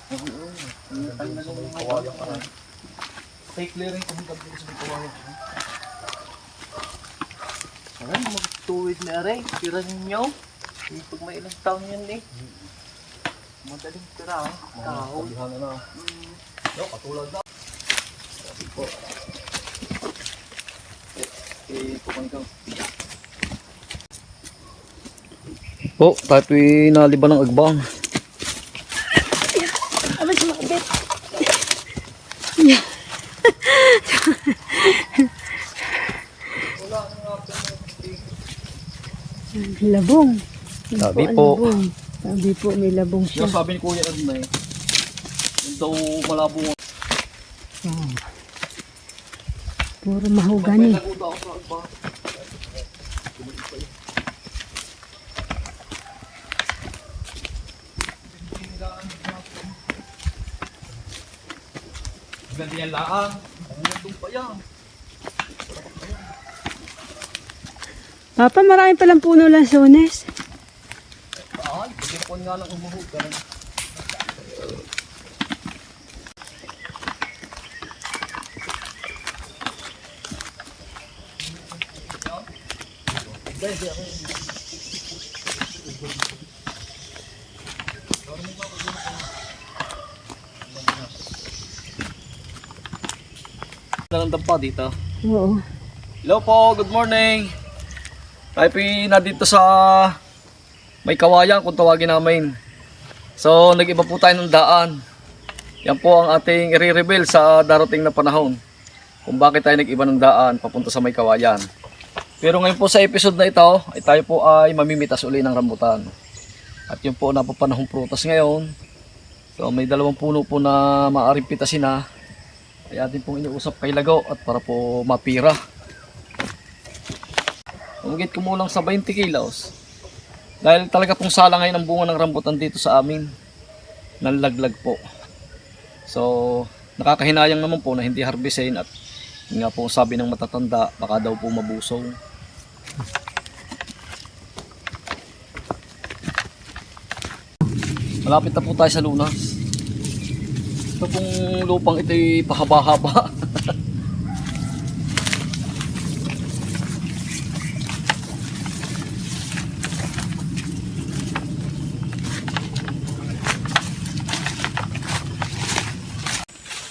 Tayo na lang yung kawayan ka na. Take clearing kung gabi ko sa kawayan ka. Ayan, magtuwid na aray. Tira ninyo. Pag may ilang taon yan eh. Madaling tira eh. Kahoy. Sabihan na na. Yo, katulad na. Sabi po. Pumanikaw. Po, tayo pinaliban ng agbang. Aba, sumakit. Labong. Sabi po. Sabi po, may labong siya. Yung sabi ni Kuya Ernay, yung daw malabo nga. Puro mahogani. Naguda ako sa agbang. Ganda yan laang. Ang pa yan. Papa, marami palang puno lansones. Ay, pagkipon nga lang umuhog. Nalandam pa dito. Oo. Hello po, good morning. Tayo na dito sa may kawayan kung tawagin namin. So nag-iba po tayo ng daan. Yan po ang ating i-reveal sa darating na panahon. Kung bakit tayo nag-iba ng daan papunta sa may kawayan. Pero ngayon po sa episode na ito, ay tayo po ay mamimitas uli ng rambutan. At yun po napapanahong prutas ngayon. So may dalawang puno po na maaaring pitasin na. Kaya din pong iniusap kay Lago at para po mapira. Umigit kumulang sa 20 kilos. Dahil talaga pong sala ngayon ang bunga ng rambutan dito sa amin. Nalaglag po. So nakakahinayang naman po na hindi harbisin at nga po sabi ng matatanda baka daw po mabusong. Malapit na po tayo sa lunas. Ito pong lupang ito ay pahaba-haba.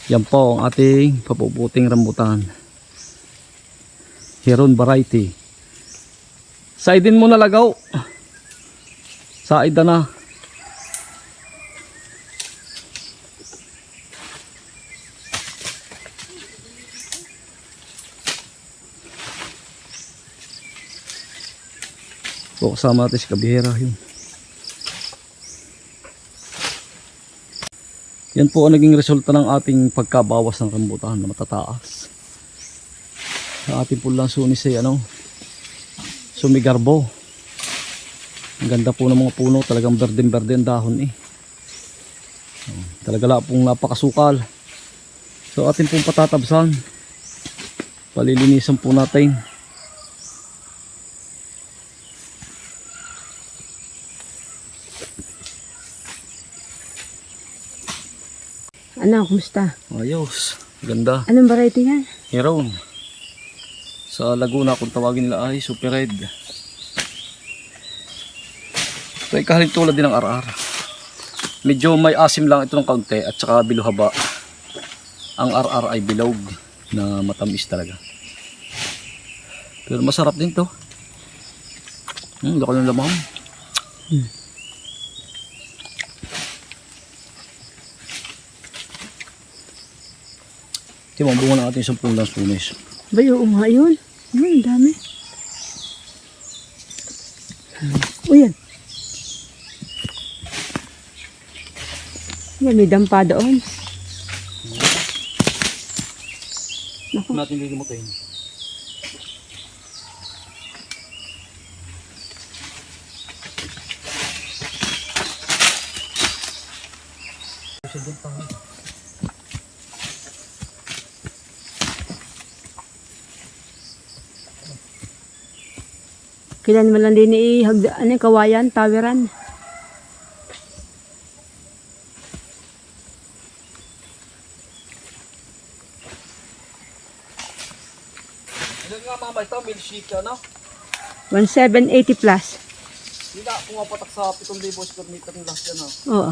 Yan po ang ating papuputing rambutan. Heron variety. Saidin mo na Lagaw. Saida na. So kasama natin si Kabihera yun. Yan po ang naging resulta ng ating pagkabawas ng rambutan na matataas. Sa ating po lansones ay sumigarbo. Ang ganda po ng mga puno, talagang berdeng-berde ang dahon eh. Talaga pong napakasukal. So ating pong patatabsan. Palilinisan po natin. Ano, kumusta? Ayos, ganda. Anong variety yan? Heron. Sa Laguna kung tawagin nila ay Super Red. So ikahalin tulad din ng RR. Medyo may asim lang ito ng kaunti at saka biluhaba. Ang RR ay bilog na matamis talaga. Pero masarap din to. Laki ng lamang. Ito ang bunga ng ating 10 lansones. Ba, yung nga yun. Ang dami. O yan. Yan, may dampa doon. Naku. Natin lilimutin. Kailan mo lang din kawayan, taweran. Ilan nga mama ito, milkshake ano? 1,780 plus. Hindi na pumapatak sa 7,000 square meter ng lahat yan ha. Oo.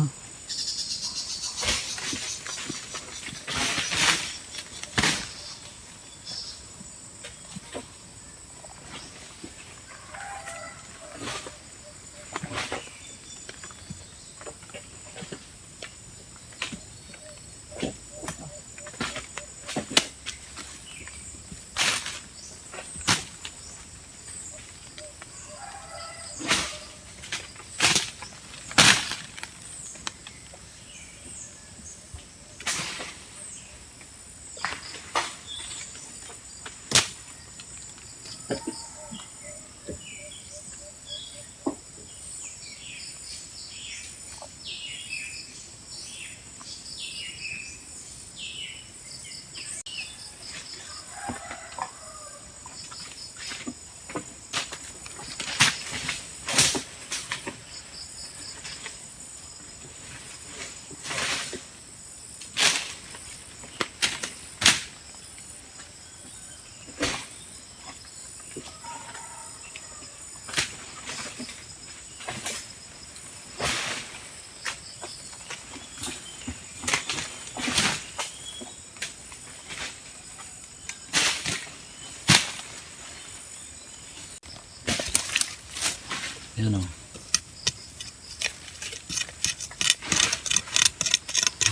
Yan o.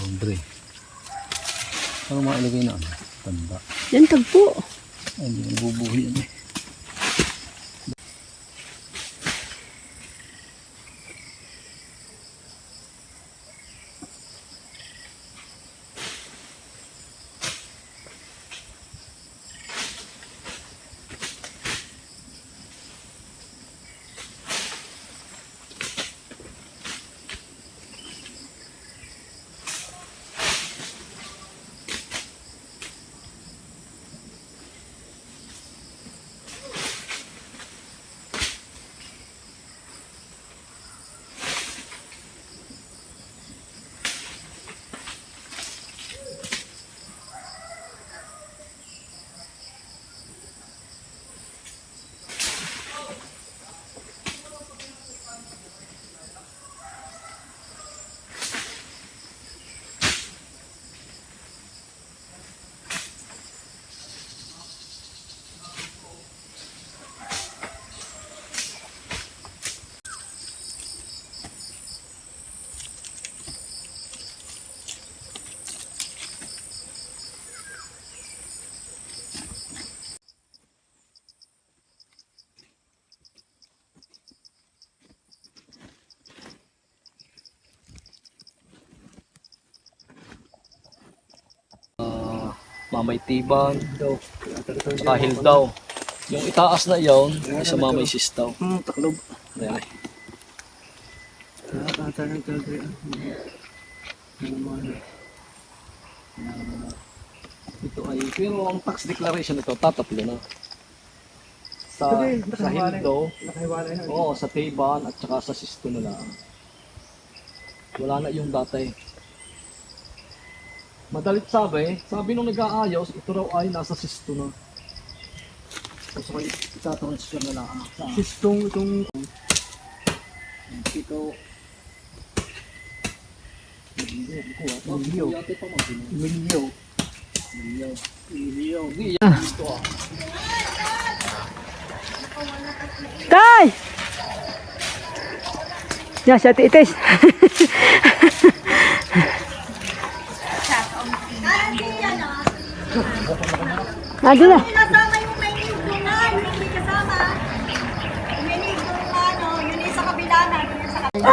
Hombre. Ano mailagay na ano? Tanda. Yan tagpo. Ay, hindi nabubuhi yan eh. Mamay Tiban, saka hill daw. Yung itaas na yon, sa Mamay Sistaw. Taklob. Ayan eh. Ito ay, pero ang tax declaration ito, tatatlo na. Sa hill daw, Nakahiwalay na. oo, sa Tiban at saka sa Sisto na lang. Wala na yung dati. Madalit sabi nung nag-aayos, ito raw ay nasa Sisto na. So may itatransfer na lang sa Sistong itong ito. Milyo. Yate pa mag Milyo. Milyo. Hindi yan Sisto ah. Tay! Yan, si Ate Ites. Nandun na. Kasama yung may nigdungan, hindi kasama. Yung may nigdungan, yun yung sa kabila na, yun yung sa kabila.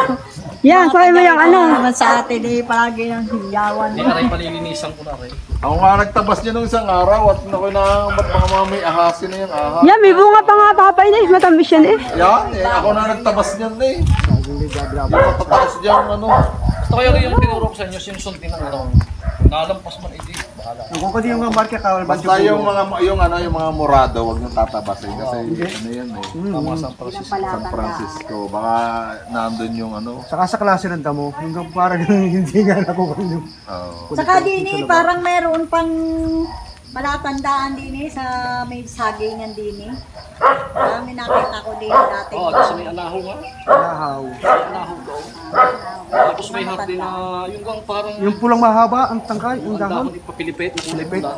Yan, kaya mo yung ano. Naman sa atin eh, palagi yung hiyawan. Hindi na rin palilinisan ko na rin. Ako nga nagtabas niya nung isang araw at naku na ba't mga mami ahasin na yung ahas. Yan, may bunga pa nga papay na eh. Matamis yan eh. Yan, ako na nagtabas niyan eh. Yung matataas dyan ano. Gusto kayo rin yung tinuro ko sa inyo, sinsunti ng ano. Nalampas man hindi, bahala. Kung kadi yung mga marka kawal ba Basta yung mga morado, wag niyong tatabasin kasi ano yan eh. Tama San Francisco. San Francisco, baka nandun yung ano. Saka sa klase ng damo, hanggang parang hindi nga nakuha yung Oh. Saka din eh, parang meron pang palatandaan din sa may sagingan din Marami nakita ko din dati. Oh, kasi may anaho nga. Lahaw. May anaho daw. Tapos may heart din na yung gang parang Yung pulang mahaba, ang tangkay, yung ang dahon. dahon ipapilipit na kulay pula.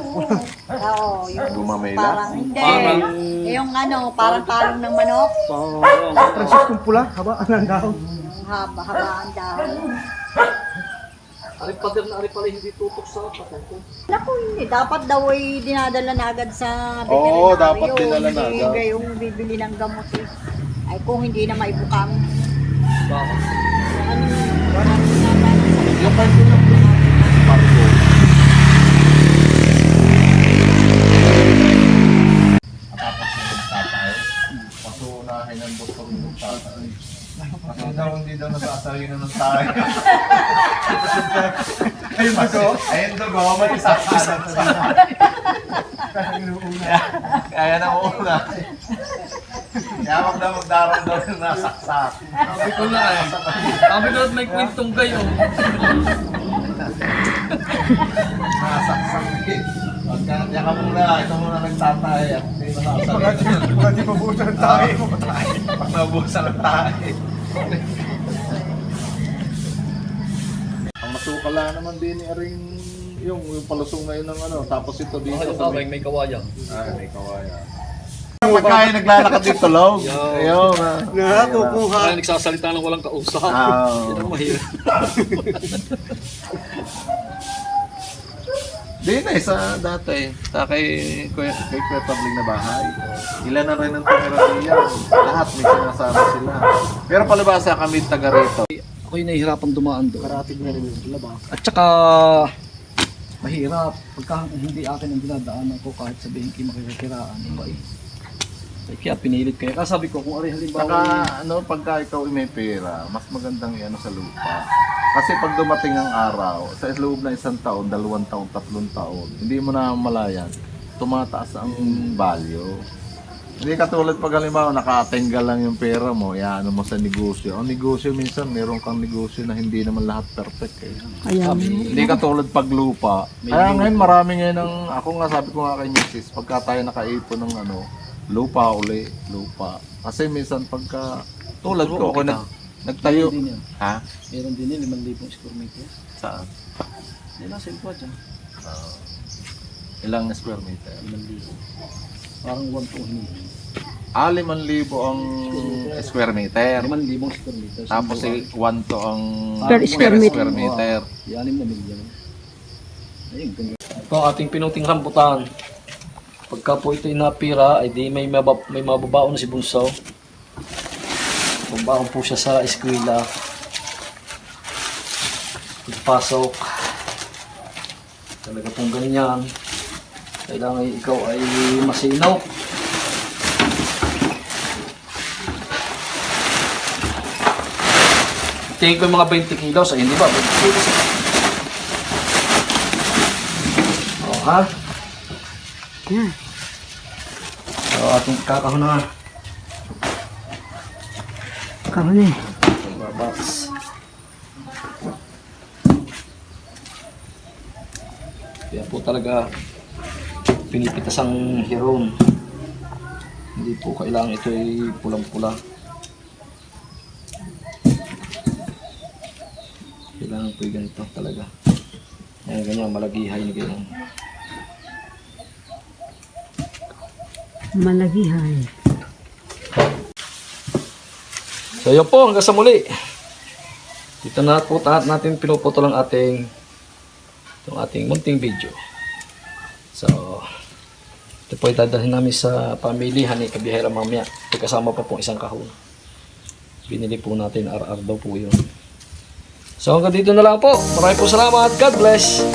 Oo, yung Gumamela? parang hindi. Parang- Yung parang talong ng manok. Francisco pula, haba ang dahon. Haba ang dahon. Aripader na aripala hindi tutok sa patay ko. Naku, hindi. Dapat daw ay dinadala na agad sa Oo, veterinaryo. dapat dinala na Hindi agad. yung bibili ng gamot eh. Ay kung hindi na maibukang. Bakit? Yung part ko lang parko. Tapos yung tatay. Pasunahin ng doktor yung tatay. Kasi daw hindi daw nasasarino ng tayo. Ayun dugo? Ayun dugo, may isasalan sa kaya na una. Kaya wag na magdarang daw yung nasaksak. Sabi ko na eh. Sabi ko may kwentong kayo. Nasaksak eh. Pagka diyan ka muna, ito muna nagtatay at hindi nasasarino. Pag di mabuto ng tayo. Pag nabusan ng tayo. Ang masukala naman din ni Aring yung palusong ngayon ng ano, tapos ito dito Yung sa kamay may kawayan. may kawaya. Pagkain naglalakad dito, Log. Ayun. Nakukuha. Kaya nagsasalita ng walang kausap. Ah. Yan ang mahirap. Di na sa dati. Sa kay Kuya Tabling na bahay. Ilan na rin ang tumira niya. Lahat may sinasama sila. Pero palibasa kami taga rito. Ako yung nahihirapan dumaan doon. Karatig na rin yung labas. At saka mahirap pagka hindi akin ang dinadaanan ko kahit sabihin kayo makikiraan iba eh. Kaya pinilit ko. Kaya sabi ko kung ari Saka halimbawa pagka ikaw may pera, mas magandang iano sa lupa. Kasi pag dumating ang araw, sa loob ng 1 taon, 2 taon, 3 taon, hindi mo na malayan, tumataas ang value. Hindi katulad pag halimbawa nakatinggal lang yung pera mo, iaano mo sa negosyo. Ang negosyo minsan, meron kang negosyo na hindi naman lahat perfect eh. Ayan. Hindi katulad pag lupa. Kaya ngayon marami ngayon ang, ako nga sabi ko nga kay Mrs., pagka tayo nakaipon ng lupa uli, lupa. Kasi minsan pagka, tulad ko, ako nagtayo. Meron din yan. Ha? Meron din yan 5,000 square meter. Saan? Yan nasa ilpo dyan. Ilang square meter? 5,000. Parang 1 to hinihin. 5,000 ang square meter. 5,000 square meter. Tapos 1 to ang Per square meter. meter. Yan 6 na milyon. Ayun, ganyan. Ito ang ating pinuting rambutan. Pagka po ito inapira, ay di may mababaon na si Bunso. Pagbaon po siya sa eskwela. Pagpasok. Talaga pong ganyan. Kailangan ikaw ay masinaw. Tingin ko yung mga 20 kilos. Ay, hindi ba? 20 kilos. O, ha? Yan. So, ating kakahon na. Kahuli. Babas. Kaya po talaga pinipitas ang hiron. Hindi po kailangan ito ay pulang-pula. Kailangan po yung ganito talaga. Ayan, ganyan, malagihay na ganyan. Malagihay. So yun po, hanggang sa muli. Dito na po natin pinuputol ang ating munting video. So, ito po itadalhin namin sa pamilihan ni Kabihera mamaya. Kasama pa po isang kahon. Binili po natin, RR daw po yun. So hanggang dito na lang po. Maraming po salamat. God bless.